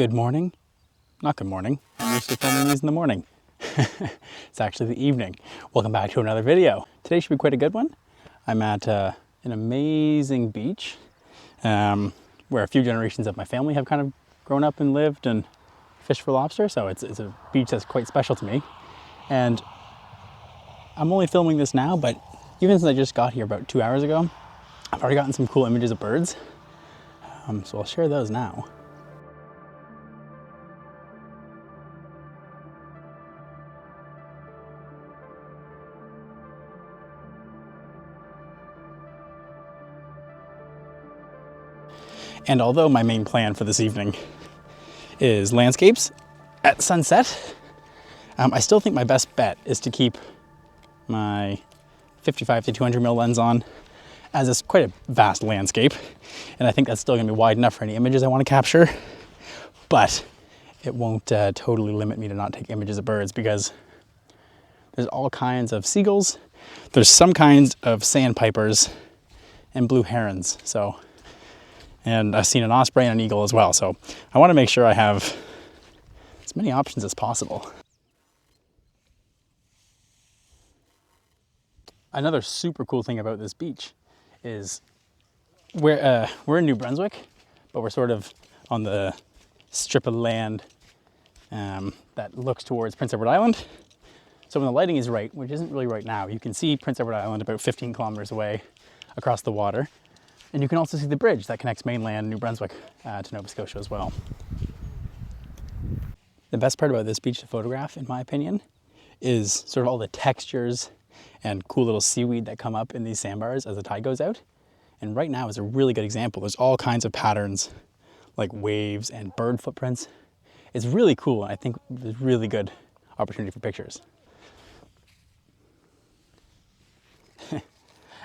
Good morning. Not good morning. I'm used to filming these in the morning. It's actually the evening. Welcome back to another video. Today should be quite a good one. I'm at an amazing beach where a few generations of my family have kind of grown up and lived and fished for lobster. So it's a beach that's quite special to me. And I'm only filming this now, but even since I just got here about 2 hours ago, I've already gotten some cool images of birds. So I'll share those now. And although my main plan for this evening is landscapes at sunset, I still think my best bet is to keep my 55 to 200mm lens on, as it's quite a vast landscape. And I think that's still gonna be wide enough for any images I wanna capture, but it won't totally limit me to not take images of birds, because there's all kinds of seagulls, there's some kinds of sandpipers and blue herons. And I've seen an osprey and an eagle as well. So I want to make sure I have as many options as possible. Another super cool thing about this beach is we're in New Brunswick, but we're sort of on the strip of land that looks towards Prince Edward Island. So when the lighting is right, which isn't really right now, you can see Prince Edward Island about 15 kilometers away across the water. And you can also see the bridge that connects mainland New Brunswick to Nova Scotia as well. The best part about this beach to photograph, in my opinion, is sort of all the textures and cool little seaweed that come up in these sandbars as the tide goes out. And right now is a really good example. There's all kinds of patterns like waves and bird footprints. It's really cool, and I think there's really good opportunity for pictures.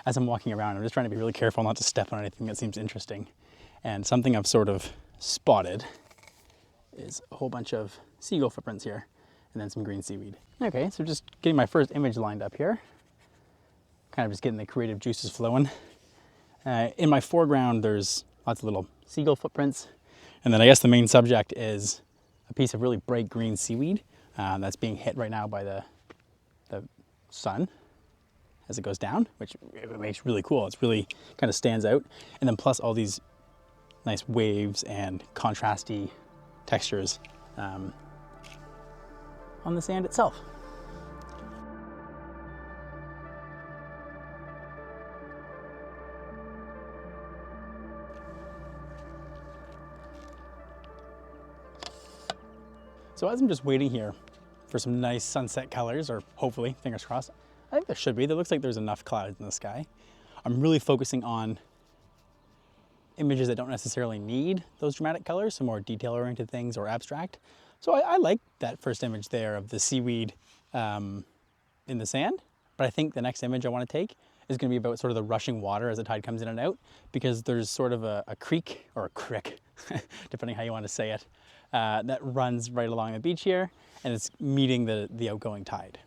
As I'm walking around, I'm just trying to be really careful not to step on anything that seems interesting. And something I've sort of spotted is a whole bunch of seagull footprints here, and then some green seaweed. Okay, so just getting my first image lined up here. Kind of just getting the creative juices flowing. In my foreground, there's lots of little seagull footprints. And then I guess the main subject is a piece of really bright green seaweed that's being hit right now by the sun as it goes down, which it makes really cool. It's really kind of stands out. And then plus all these nice waves and contrasty textures on the sand itself. So as I'm just waiting here for some nice sunset colors, or hopefully, fingers crossed, I think there should be. There looks like there's enough clouds in the sky. I'm really focusing on images that don't necessarily need those dramatic colors, so more detail-oriented things or abstract. So I like that first image there of the seaweed in the sand, but I think the next image I want to take is going to be about sort of the rushing water as the tide comes in and out, because there's sort of a creek, or a crick, depending how you want to say it, that runs right along the beach here, and it's meeting the outgoing tide.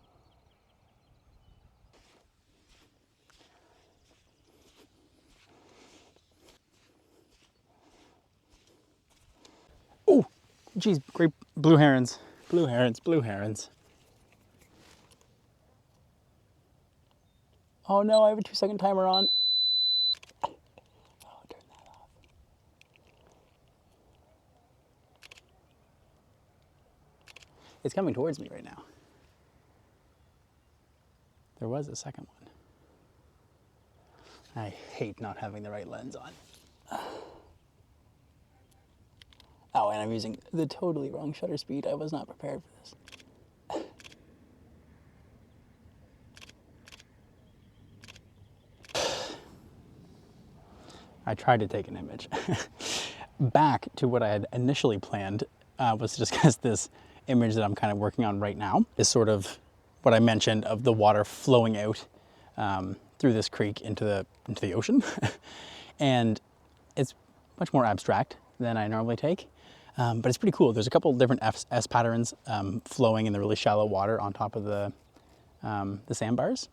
Oh, geez, great blue herons, blue herons, blue herons. Oh no, I have a 2-second timer on. Oh, turn that off. It's coming towards me right now. There was a second one. I hate not having the right lens on. Oh, and I'm using the totally wrong shutter speed. I was not prepared for this. I tried to take an image. Back to what I had initially planned was to discuss this image that I'm kind of working on right now. Is sort of what I mentioned of the water flowing out through this creek into the ocean. And it's much more abstract than I normally take. But it's pretty cool. There's a couple different S patterns flowing in the really shallow water on top of the sandbars.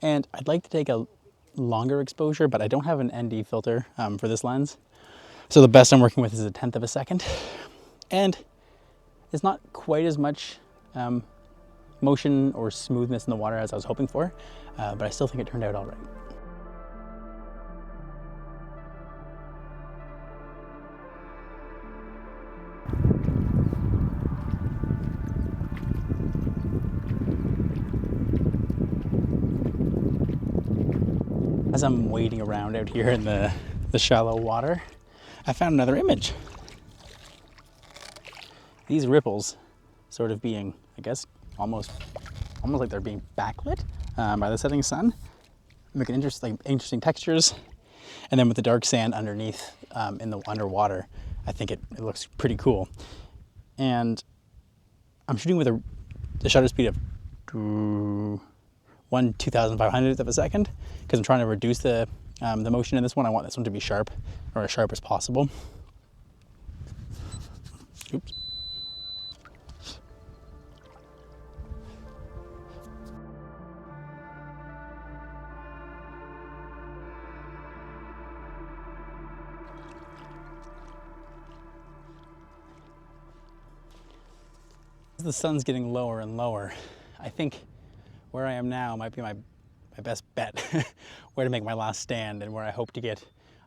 And I'd like to take a longer exposure, but I don't have an ND filter for this lens. So the best I'm working with is 1/10 of a second. And it's not quite as much motion or smoothness in the water as I was hoping for, but I still think it turned out all right. As I'm wading around out here in the shallow water, I found another image. These ripples sort of being, I guess, almost like they're being backlit by the setting sun, making interesting textures. And then with the dark sand underneath in the underwater, I think it looks pretty cool. And I'm shooting with the shutter speed of 1/2500th of a second because I'm trying to reduce the motion in this one. I want this one to be sharp, or as sharp as possible. Oops. As the sun's getting lower and lower, I think where I am now might be my best bet where to make my last stand and where I hope to get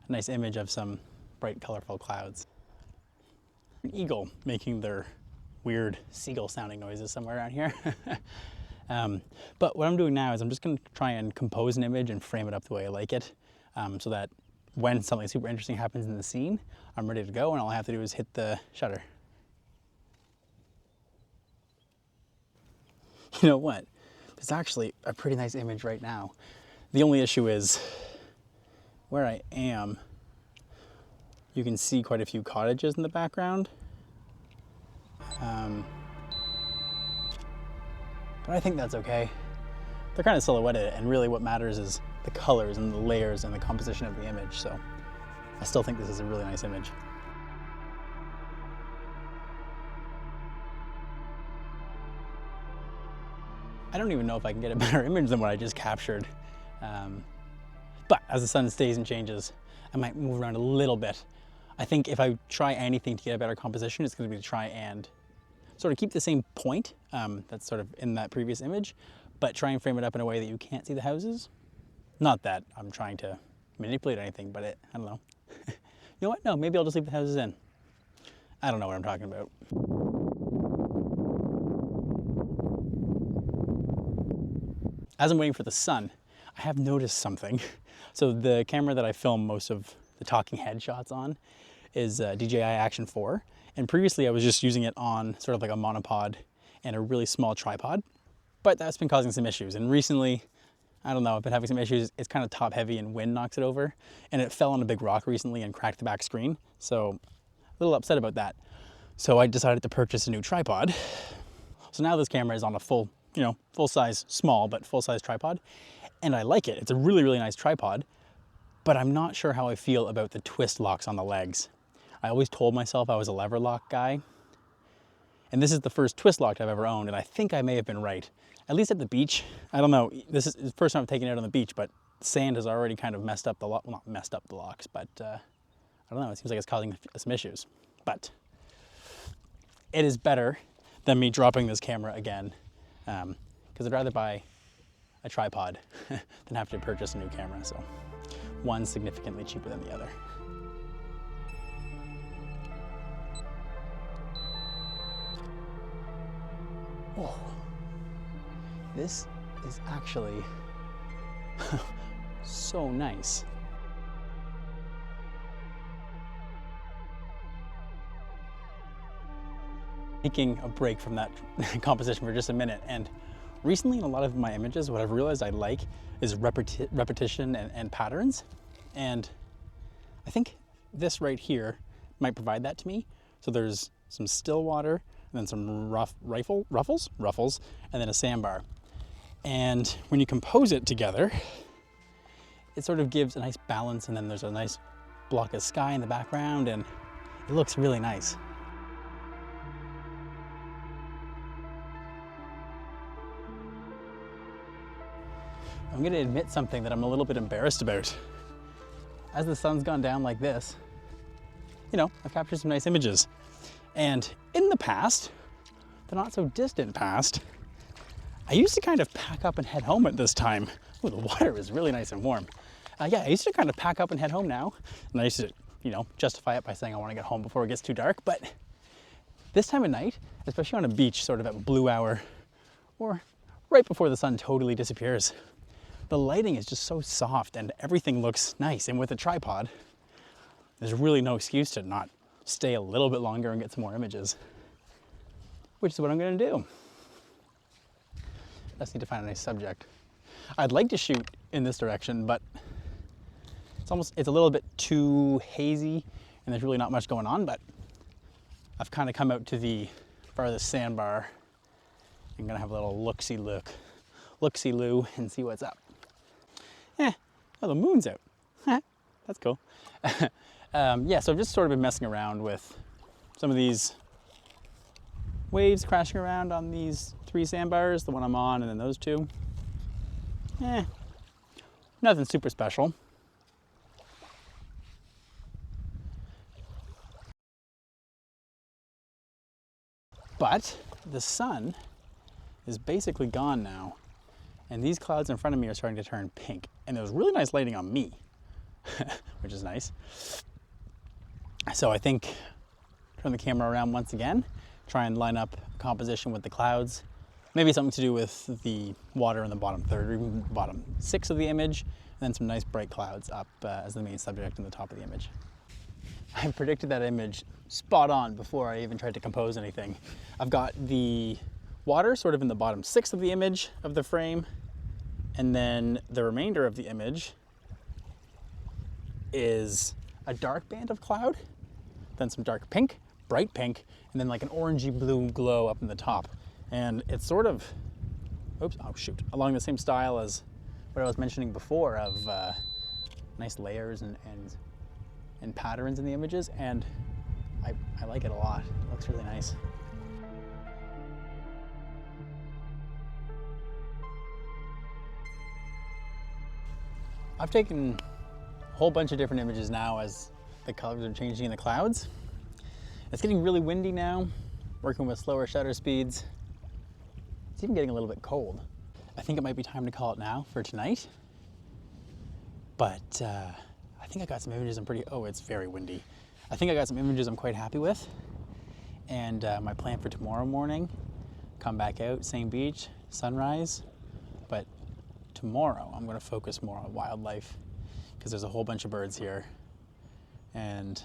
a nice image of some bright, colorful clouds. An eagle making their weird seagull sounding noises somewhere around here. But what I'm doing now is I'm just going to try and compose an image and frame it up the way I like it, so that when something super interesting happens in the scene, I'm ready to go and all I have to do is hit the shutter. You know what? It's actually a pretty nice image right now. The only issue is where I am, you can see quite a few cottages in the background. But I think that's okay. They're kind of silhouetted, and really what matters is the colors and the layers and the composition of the image. So I still think this is a really nice image. I don't even know if I can get a better image than what I just captured. But as the sun stays and changes, I might move around a little bit. I think if I try anything to get a better composition, it's going to be to try and sort of keep the same point that's sort of in that previous image, but try and frame it up in a way that you can't see the houses. Not that I'm trying to manipulate anything, but I don't know. You know what? No, maybe I'll just leave the houses in. I don't know what I'm talking about. As I'm waiting for the sun, I have noticed something. So the camera that I film most of the talking head shots on is DJI Action 4. And previously I was just using it on sort of like a monopod and a really small tripod, but that's been causing some issues. And recently, I don't know, I've been having some issues. It's kind of top heavy and wind knocks it over, and it fell on a big rock recently and cracked the back screen. So a little upset about that. So I decided to purchase a new tripod. So now this camera is on a full size, small, but full size tripod. And I like it. It's a really, really nice tripod, but I'm not sure how I feel about the twist locks on the legs. I always told myself I was a lever lock guy. And this is the first twist lock I've ever owned. And I think I may have been right. At least at the beach. I don't know. This is the first time I've taken it out on the beach, but sand has already kind of messed up the lock. Well, not messed up the locks, but I don't know. It seems like it's causing some issues. But it is better than me dropping this camera again. Because I'd rather buy a tripod than have to purchase a new camera. So one's significantly cheaper than the other. Whoa. This is actually so nice. Taking a break from that composition for just a minute, and recently in a lot of my images, what I've realized I like is repetition and patterns, and I think this right here might provide that to me. So there's some still water, and then some ruffles, and then a sandbar. And when you compose it together, it sort of gives a nice balance, and then there's a nice block of sky in the background, and it looks really nice. I'm gonna admit something that I'm a little bit embarrassed about. As the sun's gone down like this, I've captured some nice images. And in the past, the not so distant past, I used to kind of pack up and head home at this time. Oh, the water is really nice and warm. Yeah, I used to kind of pack up and head home now. And I used to, you know, justify it by saying I want to get home before it gets too dark. But this time of night, especially on a beach sort of at blue hour or right before the sun totally disappears, the lighting is just so soft and everything looks nice. And with a tripod, there's really no excuse to not stay a little bit longer and get some more images, which is what I'm going to do. I just need to find a nice subject. I'd like to shoot in this direction, but it's a little bit too hazy and there's really not much going on, but I've kind of come out to the farthest sandbar. I'm gonna have a little look-see-loo and see what's up. Oh, the moon's out. That's cool. Yeah, so I've just sort of been messing around with some of these waves crashing around on these 3 sandbars, the one I'm on and then those 2. Nothing super special. But the sun is basically gone now. And these clouds in front of me are starting to turn pink. And there's really nice lighting on me, which is nice. So I think turn the camera around once again, try and line up composition with the clouds. Maybe something to do with the water in the bottom third or even bottom 6 of the image, and then some nice bright clouds up as the main subject in the top of the image. I predicted that image spot on before I even tried to compose anything. I've got the water sort of in the bottom 6 of the image of the frame, and then the remainder of the image is a dark band of cloud, then some dark pink, bright pink, and then like an orangey blue glow up in the top. And it's sort of, along the same style as what I was mentioning before of nice layers and patterns in the images, and I like it a lot. It looks really nice. I've taken a whole bunch of different images now as the colors are changing in the clouds. It's getting really windy now, working with slower shutter speeds. It's even getting a little bit cold. I think it might be time to call it now for tonight. But I think I got some images it's very windy. I think I got some images I'm quite happy with. And my plan for tomorrow morning, come back out, same beach, sunrise. But tomorrow I'm gonna focus more on wildlife because there's a whole bunch of birds here. And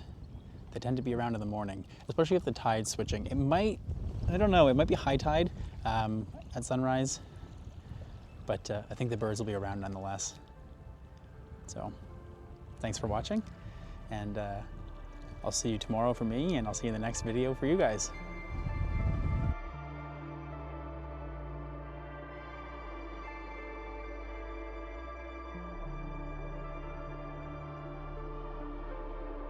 they tend to be around in the morning, especially if the tide's switching. It might be high tide at sunrise, but I think the birds will be around nonetheless. So thanks for watching, and I'll see you tomorrow for me, and I'll see you in the next video for you guys.